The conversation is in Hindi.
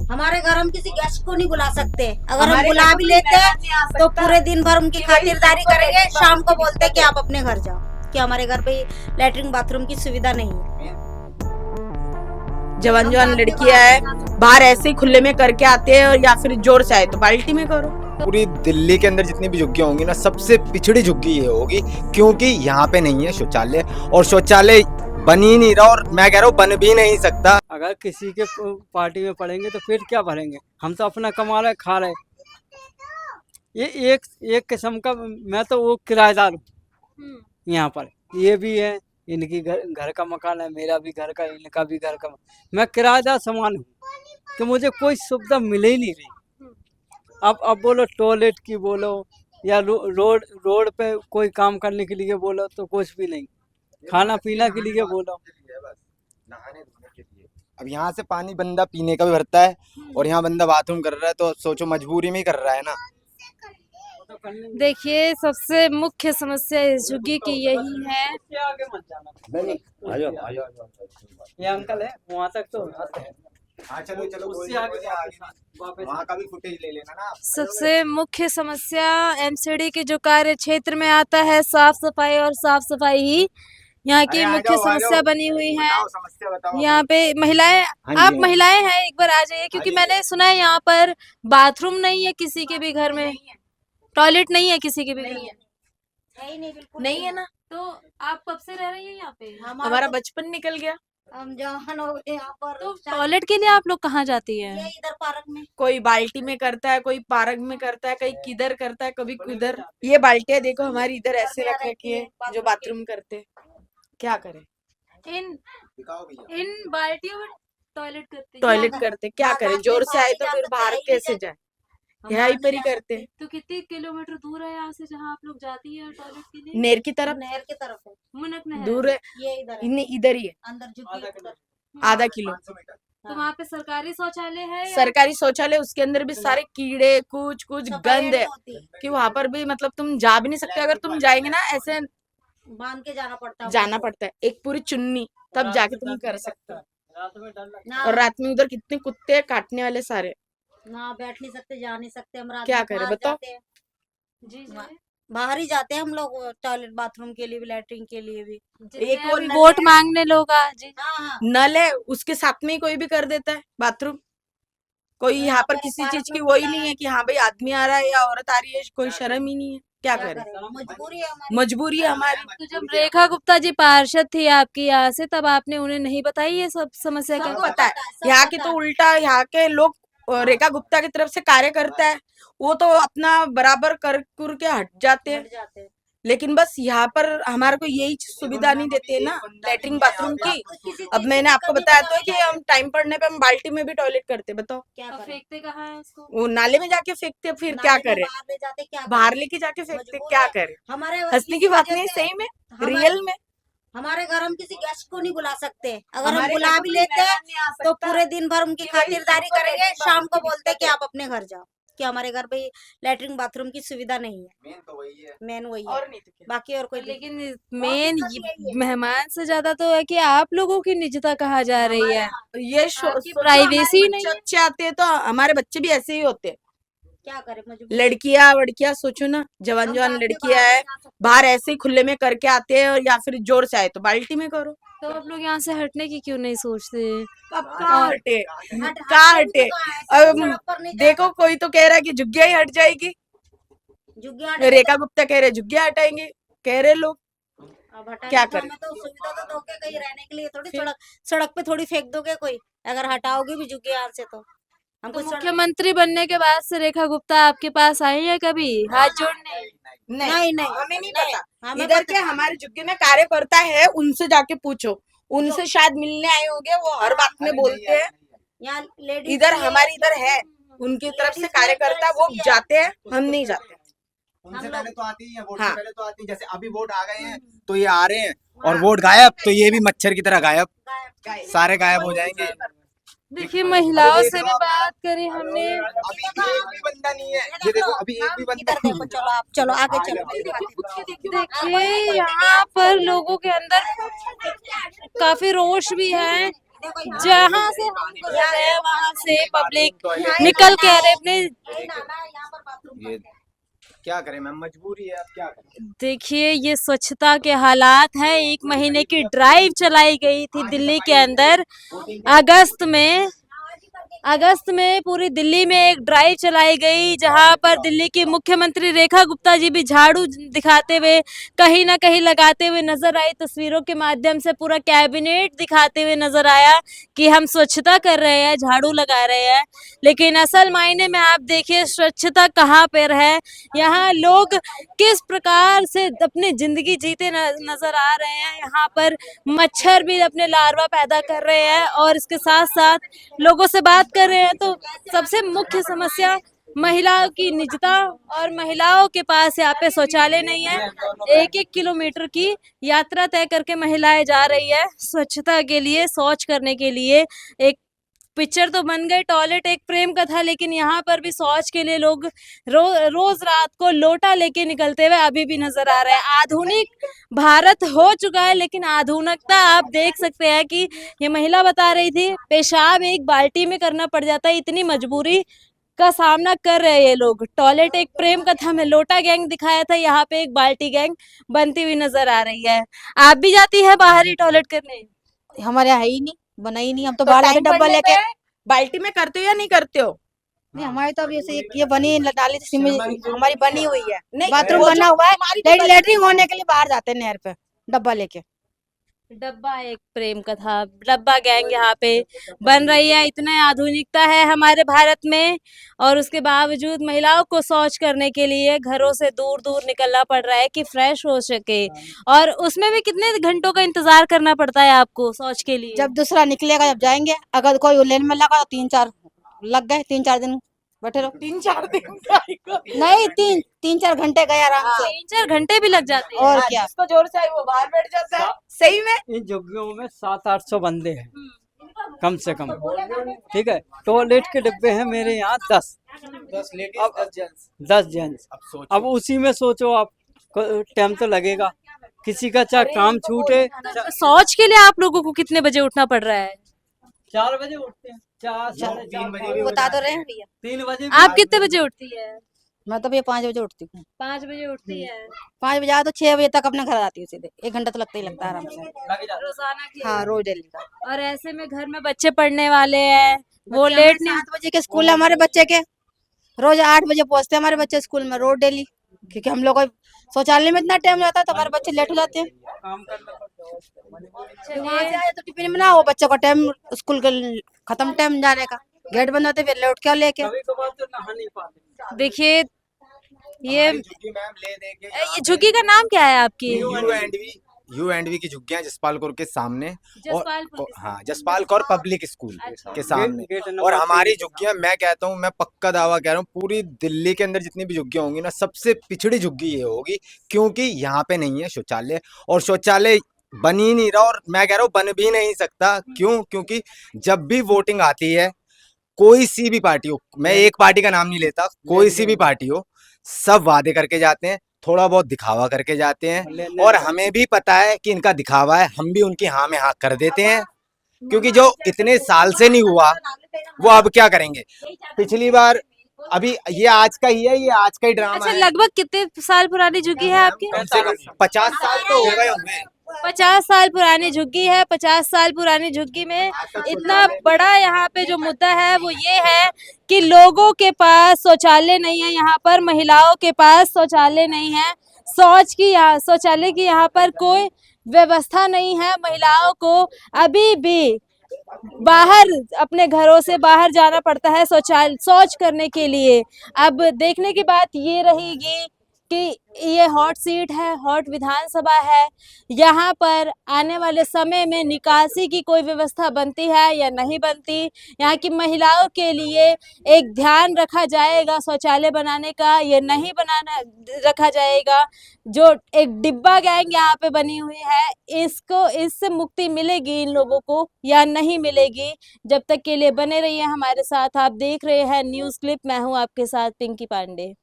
हमारे घर हम किसी गेस्ट को नहीं बुला सकते। अगर हम बुला भी लेते हैं तो पूरे दिन भर उनकी खातिरदारी करेंगे, शाम को बोलते हैं कि आप अपने घर जाओ, कि हमारे घर पे लैट्रिन बाथरूम की सुविधा नहीं है। जवान जवान लड़कियां हैं, बाहर ऐसे ही खुले में करके आते हैं, और या फिर जोर से आए तो बाल्टी में करो। पूरी दिल्ली के अंदर जितनी भी झुग्गियां होंगी ना, सबसे पिछड़ी झुग्गी ये होगी, क्योंकि यहाँ पे नहीं है शौचालय, और शौचालय बन ही नहीं रहा, और मैं कह रहा हूँ बन भी नहीं सकता। अगर किसी के पार्टी में पड़ेंगे तो पेट क्या भरेंगे? हम तो अपना कमा रहे खा रहे। ये एक किस्म का, मैं तो वो किराएदार हूँ यहाँ पर। ये भी है, इनकी घर का मकान है, मेरा भी घर का, इनका भी घर का। मैं किराएदार समान हूँ कि मुझे कोई सुविधा मिले ही नहीं रही। अब बोलो टॉयलेट की बोलो, या रोड पे कोई काम करने के लिए बोलो तो कुछ भी नहीं, खाना पीना के लिए बोलो। अब यहाँ से पानी बंदा पीने का भी भरता है, और यहाँ बंदा बाथरूम कर रहा है, तो सोचो मजबूरी में ही कर रहा है ना। देखिए, सबसे मुख्य समस्या इस झुग्गी की यही है। ये अंकल है, वहाँ तक तो हाँ चलो उससे आगे वहाँ का भी फुटेज ले लेना ना। सबसे मुख्य समस्या एमसीडी के जो कार्य क्षेत्र में आता है, साफ सफाई और साफ सफाई ही यहाँ की मुख्य समस्या बनी हुई है। यहाँ पे महिलाएं, आप महिलाएं हैं, एक बार आ जाइए, क्योंकि मैंने सुना है यहाँ पर बाथरूम नहीं है किसी के भी घर में, टॉयलेट नहीं है किसी के भी घर में, नहीं है ना। तो आप कब से रह रही हैं यहाँ पे? हमारा बचपन निकल गया। हम जवान हो गए यहाँ पर। तो टॉयलेट के लिए आप लोग कहाँ जाती ये है? इधर पार्क में। कोई बाल्टी में करता है, कोई पार्क में करता है, कहीं किधर करता है, कभी किधर। ये बाल्टियां देखो हमारी इधर ऐसे रख रखी है, जो बाथरूम करते। क्या करें? इन बाल्टियों में टॉयलेट करते क्या करें? जोर से आए तो फिर बाहर कैसे जाए? यहीं पर ही करते। तो कितने किलोमीटर दूर है यहाँ से जहाँ आप लोग जाती है टॉयलेट के लिए? नेर की तरफ नहर की तरफ है, मुनक नहर दूर है, ये इधर है, इधर ही है, अंदर झुग्गी आधा किलो। तो वहाँ पे सरकारी शौचालय है या? सरकारी शौचालय, उसके अंदर भी सारे कीड़े, कुछ गंद है, कि वहां पर भी मतलब तुम जा भी नहीं सकते। अगर तुम जाएंगे ना, ऐसे बांध के जाना पड़ता है, एक पूरी चुन्नी, तब जाके तुम कर सकते हो। रात में डर लगता ना, और रात में उधर कितने कुत्ते हैं, काटने वाले सारे। ना बैठ नहीं सकते, जा नहीं सकते, हम रात क्या में करें बाहर बताओ? जाते हैं। जी बाहर ही जाते हैं हम लोग, टॉयलेट बाथरूम के लिए भी, लैट्रिन के लिए भी। एक वो अभी वोट मांगने लोग जी। हाँ, नल है, उसके साथ में ही कोई भी कर देता है बाथरूम। कोई यहाँ पर किसी चीज की वही नहीं है कि हाँ भाई आदमी आ रहा है या औरत आ रही है, कोई शर्म ही नहीं है। क्या करें? मजबूरी है हमारी। मजबूरी है हमारी। तो जब रेखा गुप्ता जी पार्षद थी आपकी यहाँ से, तब आपने उन्हें नहीं बताई ये सब समस्या? क्या सबको पता है। यहाँ के तो उल्टा, यहाँ के लोग रेखा गुप्ता की तरफ से कार्य करता है, वो तो अपना बराबर कर के हट जाते हैं। लेकिन बस यहाँ पर हमारे को यही सुविधा नहीं देते ना, लैट्रिन बाथरूम की। अब मैंने आपको बताया तो है कि हम टाइम पड़ने पे हम बाल्टी में भी टॉयलेट करते। बताओ क्या अब करें? फेंकते कहाँ है इसको? वो नाले में जाके फेंकते, फिर क्या नाले में करें? बाहर ले जाते, क्या बाहर करें? लेके जाके फेंकते, मजबूर क्या है। करें? हमारे हंसने की बात नहीं, सही में, रियल में। हमारे घर हम किसी गेस्ट को नहीं बुला सकते। अगर हम हमारे बुला घर भी कोई लेते हैं मेहमान नहीं आ तो सकता। पूरे दिन भर उनकी खातिरदारी करेंगे, शाम को बोलते हैं कि आप अपने घर जाओ, कि हमारे घर पे लैट्रिन बाथरूम की सुविधा नहीं है। मेन वही है, और नहीं तो क्या। बाकी और कोई लेकिन मेन मेहमान से ज्यादा तो है कि आप लोगों की निजता कहा जा रही है। ये आपकी प्राइवेसी नहीं है। अच्छे आते हैं, तो हमारे बच्चे भी ऐसे ही होते हैं। क्या करें? मजबूरी। लड़कियां सोचो ना, जवान जवान लड़कियां है, बाहर ऐसे ही खुले में करके आते हैं, और या फिर जोर से आए तो बाल्टी में करो। तो आप लोग यहाँ से हटने की क्यों नहीं सोचते? अब कहाँ हटे? हट- कहाँ हटने भी हटे? तो कहाँ है, अब सड़क पर नहीं देखो, कोई तो कह रहा है कि झुग्गिया ही हट जाएगी, झुग्गियां हटेंगे रेखा गुप्ता कह रहे झुग्गिया हटाएंगे, कह रहे लोग। अब हटाएंगे क्या तो करें? हमें तो सुविधा तो दोगे, कहीं रहने के लिए थोड़ी सड़क पे थोड़ी फेंक दोगे कोई, अगर हटाओगे भी झुग्गियां यहाँ से तो हम तो कुछ मुख्यमंत्री बनने के बाद से रेखा गुप्ता आपके पास आई है कभी हाथ जोड़ने? नहीं, नहीं, हमें नहीं नहीं, पता। हमें इधर पता के हमारे झुग्गी में कार्यकर्ता है, उनसे जाके पूछो, उनसे शायद मिलने आए होंगे, वो हर बात में बोलते हैं। यहाँ लेडीज इधर हमारी इधर है, उनकी तरफ से कार्यकर्ता, वो जाते हैं, हम नहीं जाते। उनसे पहले तो आती है, वोट हाँ। से पहले तो आती है। जैसे अभी वोट आ गए हैं तो ये आ रहे हैं, और वोट गायब तो ये भी मच्छर की तरह गायब, सारे गायब हो जाएंगे। देखिए, महिलाओं से भी बात करी हमने। अभी एक भी बंदा नहीं है, ये देखो अभी एक भी बंदा इधर देखो, चलो आप चलो आगे चलो। देखिए, यहाँ पर लोगों के अंदर काफी रोष भी है जहाँ से हम गुजर रहे हैं वहां से पब्लिक निकल के आ रहे अपने। ये क्या करें मैम, मजबूरी है, अब क्या करें। देखिए ये स्वच्छता के हालात हैं। 1 महीने की ड्राइव चलाई गई थी दिल्ली के अंदर अगस्त में पूरी दिल्ली में एक ड्राइव चलाई गई, जहां पर दिल्ली की मुख्यमंत्री रेखा गुप्ता जी भी झाड़ू दिखाते हुए कहीं ना कहीं लगाते हुए नजर आई। तस्वीरों के माध्यम से पूरा कैबिनेट दिखाते हुए नजर आया कि हम स्वच्छता कर रहे हैं, झाड़ू लगा रहे हैं। लेकिन असल मायने में आप देखिए स्वच्छता कहाँ पर है। यहाँ लोग किस प्रकार से अपनी जिंदगी जीते नजर आ रहे हैं। यहाँ पर मच्छर भी अपने लार्वा पैदा कर रहे हैं और इसके साथ साथ लोगों से बात कर रहे हैं तो सबसे मुख्य समस्या महिलाओं की निजता और महिलाओं के पास यहाँ पे शौचालय नहीं है। 1-1 किलोमीटर की यात्रा तय करके महिलाएं जा रही है स्वच्छता के लिए, शौच करने के लिए। एक पिक्चर तो बन गई टॉयलेट एक प्रेम का था, लेकिन यहाँ पर भी शौच के लिए लोग रोज रात को लोटा लेके निकलते हुए अभी भी नजर आ रहे हैं। आधुनिक भारत हो चुका है, लेकिन आधुनिकता आप देख सकते हैं कि ये महिला बता रही थी पेशाब एक बाल्टी में करना पड़ जाता है, इतनी मजबूरी का सामना कर रहे हैं ये लोग। टॉयलेट एक प्रेम का था, मैं लोटा गैंग दिखाया था, यहाँ पे एक बाल्टी गैंग बनती हुई नजर आ रही है। आप भी जाती है बाहर ही टॉयलेट करने? हमारे यहाँ है ही नहीं, बना ही नहीं। हम तो तो बाहर जाते टाइम डब्बा पड़ने लेके। पे बाल्टी में करते हो या नहीं करते हो? नहीं, हमारी तो अभी ऐसे ये बनी डाली थी हमारी बनी हुई है, नहीं, बाथरूम वो जो बना हुआ है। हमारी तो बनी- लेटरिंग होने के लिए बाहर जाते हैं नहर पे डब्बा लेके। डब्बा एक प्रेम का था, डब्बा गैंग यहाँ पे बन रही है। इतना आधुनिकता है हमारे भारत में और उसके बावजूद महिलाओं को शौच करने के लिए घरों से दूर दूर निकलना पड़ रहा है कि फ्रेश हो सके। और उसमें भी कितने घंटों का इंतजार करना पड़ता है आपको शौच के लिए? जब दूसरा निकलेगा जब जाएंगे। अगर कोई लेन में लगा तो 3-4 लग गए, 3-4 दिन बैठे रहो। 3-4 दिन का ही को- नहीं, 3-4 घंटे गए आराम से। 3-4 घंटे भी लग जाते हैं। और हाँ, क्या। जिसको जोर से आई वो बाहर बैठ जाता है। सही में इन झुग्गियों में 700-800 बंदे हैं कम से कम, ठीक है। टॉयलेट के डिब्बे हैं मेरे यहाँ 10 जेंट्स। अब उसी में सोचो आप, टाइम तो लगेगा, किसी का चाहे काम छूटे। तो शौच के लिए आप लोगों को कितने बजे उठना पड़ रहा है? 4 बजे उठते हैं, 4-4:30 बजे, बता तो रहे हैं भैया। 3 बजे आप कितने बजे उठती है? मैं तो भैया 5 बजे उठती हूँ। 5 बजे उठती है 5 बजे आओ तो 6 बजे तक अपने घर आती हूँ सीधे। 1 घंटा तो लगता ही लगता है आराम से। लग जाता है। रोजाना की? हाँ, रोज डेली का। और ऐसे में घर में बच्चे पढ़ने वाले हैं, वो लेट नहीं 7 बजे के स्कूल है हमारे बच्चे के। रोज 8 बजे पहुंचते हैं हमारे बच्चे स्कूल में, रोज डेली। क्योंकि हम लोग को शौचालय में इतना टाइम जाता है तो हमारे बच्चे लेट हो जाते हैं। काम करना पड़ता है। फिर वहाँ से आए तो टिफिन बनाओ, बच्चों का टाइम स्कूल के खत्म टाइम जाने का। गेट बंद होते फिर लौट के आओ लेके। कभी कभार तो नहा नहीं पाते। देखिए ये झुग्गी मैम ले देंगे। ये झुग्गी का नाम क्या है आपकी? U&V की झुग्गियां जसपाल कौर के सामने जसपालपुर और के हाँ जसपाल कौर पब्लिक स्कूल अच्छा। के सामने। गेट नंबर और हमारी 3। झुग्गियां, मैं कहता हूँ, मैं पक्का दावा कह रहा हूँ, पूरी दिल्ली के अंदर जितनी भी झुग्गियां होंगी ना, सबसे पिछड़ी झुग्गी ये होगी, क्योंकि यहाँ पे नहीं है शौचालय। और शौचालय बन ही नहीं रहा, और मैं कह रहा हूँ बन भी नहीं सकता। क्यों? क्योंकि जब भी वोटिंग आती है, कोई सी भी पार्टी हो, मैं एक पार्टी का नाम नहीं लेता, कोई सी भी पार्टी हो, सब वादे करके जाते हैं, थोड़ा बहुत दिखावा करके जाते हैं। और हमें भी पता है कि इनका दिखावा है, हम भी उनकी हाँ में हाँ कर देते हैं, क्योंकि जो इतने साल से नहीं हुआ वो अब क्या करेंगे। पिछली बार, अभी ये आज का ही है, ये आज का ही ड्रामा अच्छा, है। लगभग कितने साल पुरानी झुग्गी है आपकी? कम से कम 50 साल तो हो गए होंगे। 50 साल पुरानी झुग्गी है। 50 साल पुरानी झुग्गी में इतना बड़ा यहाँ पे जो मुद्दा है वो ये है कि लोगों के पास शौचालय नहीं है, यहाँ पर महिलाओं के पास शौचालय नहीं है, शौचालय की यहाँ पर कोई व्यवस्था नहीं है। महिलाओं को अभी भी बाहर अपने घरों से बाहर जाना पड़ता है शौच करने के लिए। अब देखने की बात ये रहेगी कि ये हॉट सीट है, हॉट विधानसभा है, यहाँ पर आने वाले समय में निकासी की कोई व्यवस्था बनती है या नहीं बनती। यहाँ की महिलाओं के लिए एक ध्यान रखा जाएगा शौचालय बनाने का, ये नहीं बनाना रखा जाएगा। जो एक डिब्बा गैंग यहाँ पे बनी हुई है, इससे मुक्ति मिलेगी इन लोगों को या नहीं मिलेगी? जब तक के लिए बने रहिए हमारे साथ। आप देख रहे हैं न्यूज़ क्लिप, मैं हूँ आपके साथ पिंकी पांडे।